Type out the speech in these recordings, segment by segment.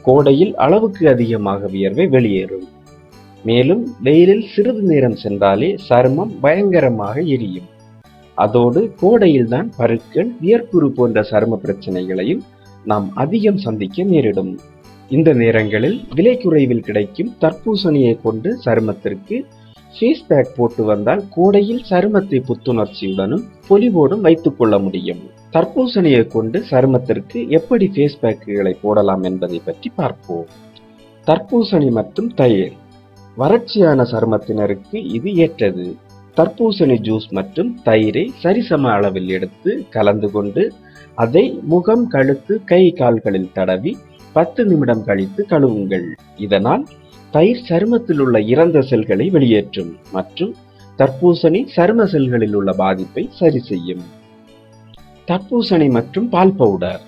கோடையில் அளவுக்கு அதிகமாக வியர்வை வெளியேறும். மேலும் வெயிலில் சிறிது நேரம் சென்றாலே சருமம் பயங்கரமாக எரியும். அதோடு கோடையில்தான் பருக்கள், வியர்க்குரு போன்ற சரும பிரச்சனைகளையும் நாம் அதிகம் சந்திக்க நேரிடும். இந்த நேரங்களில் விலை குறைவில் கிடைக்கும் தர்பூசணியை கொண்டு சருமத்திற்கு ஃபேஸ் பேக் போட்டு வந்தால் கோடையில் சருமத்தை புத்துணர்ச்சியுடனும் பொலிவோடும் வைத்துக் கொள்ள முடியும். தர்பூசணியை கொண்டு சருமத்திற்கு எப்படி ஃபேஸ் பேக்குகளை போடலாம் என்பதை பற்றி பார்ப்போம். தர்பூசணி மற்றும் தயிர். வறட்சியான சருமத்தினருக்கு இது ஏற்றது. தர்பூசணி ஜூஸ் மற்றும் தயிரை சரிசம அளவில் எடுத்து கலந்து கொண்டு அதை முகம், கழுத்து, கை, கால்களில் தடவி 10 நிமிடம் கழித்து கழுவுங்கள். இதனால் தயிர் சருமத்தில் உள்ள இறந்த செல்களை வெளியேற்றும் மற்றும் தர்பூசணி சரும செல்களில் உள்ள பாதிப்பை சரி செய்யும். தர்பூசணி மற்றும் பால் பவுடர்.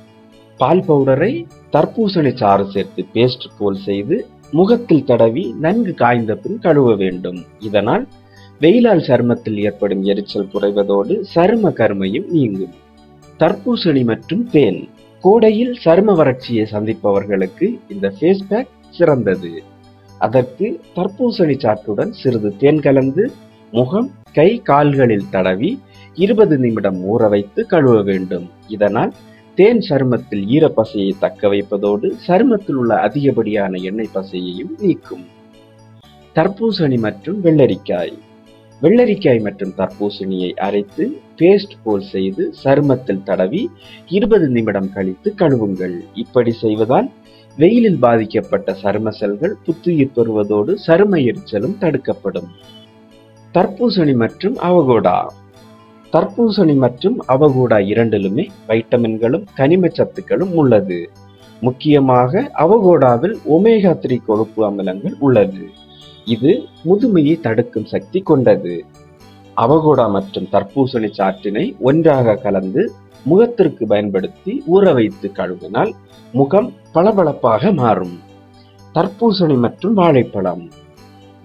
பால் பவுடரை தர்பூசணி சாறு சேர்த்து பேஸ்ட் போல் செய்து முகத்தில் தடவி நன்கு காய்ந்த பின் கழுவ வேண்டும். இதனால் வெயிலால் சருமத்தில் ஏற்படும் எரிச்சல் குறைவதோடு சரும கருமையும் நீங்கும். தர்பூசணி மற்றும் தேன். கோடையில் சரும வறட்சியை சந்திப்பவர்களுக்கு இந்த ஃபேஸ் பேக் சிறந்தது. அதற்கு தர்பூசணி சாற்றுடன் சிறிது தேன் கலந்து முகம், கை, கால்களில் தடவி 20 நிமிடம் ஊற வைத்து கழுவ வேண்டும். இதனால் தேன் சருமத்தில் ஈரப்பசையை தக்க வைப்பதோடு சருமத்தில் உள்ள அதிகப்படியான எண்ணெய் பசையையும் நீக்கும். தர்பூசணி மற்றும் வெள்ளரிக்காய். வெள்ளரிக்காய் மற்றும் தர்பூசணியை அரைத்து பேஸ்ட் போல் செய்து சருமத்தில் தடவி 20 நிமிடம் கழித்து கழுவுங்கள். இப்படி செய்வதால் வெயிலில் பாதிக்கப்பட்ட சரும செல்கள் புத்துயிர் பெறுவதோடு சரும எரிச்சலும் தடுக்கப்படும். தர்பூசணி மற்றும் அவகோடா. தர்பூசணி மற்றும் அவகோடா இரண்டிலுமே வைட்டமின்களும் கனிம சத்துக்களும் உள்ளது. முக்கியமாக அவகோடாவில் ஒமேகா 3 கொழுப்பு அமிலங்கள் உள்ளது. இது முதுமையை தடுக்கும் சக்தி கொண்டது. அவகோடா மற்றும் தர்பூசணி சாற்றினை ஒன்றாக கலந்து முகத்திற்கு பயன்படுத்தி ஊற வைத்து கழுவினால் முகம் பளபளப்பாக மாறும். தர்பூசணி மற்றும் வாழைப்பழம்.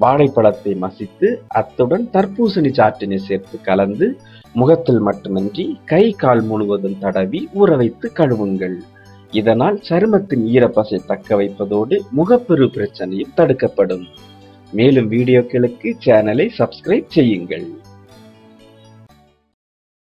வாழைப்பழத்தை மசித்து அத்துடன் தர்பூசணி சாற்றினை சேர்த்து கலந்து முகத்தில் மட்டுமின்றி கை, கால் முழுவதும் தடவி ஊற வைத்து கழுவுங்கள். இதனால் சருமத்தின் ஈரப்பசை தக்க வைப்பதோடு முகப்பெரு பிரச்சனையும் தடுக்கப்படும். மேலும் வீடியோக்களுக்கு சேனலை சப்ஸ்கிரைப் செய்யுங்கள்.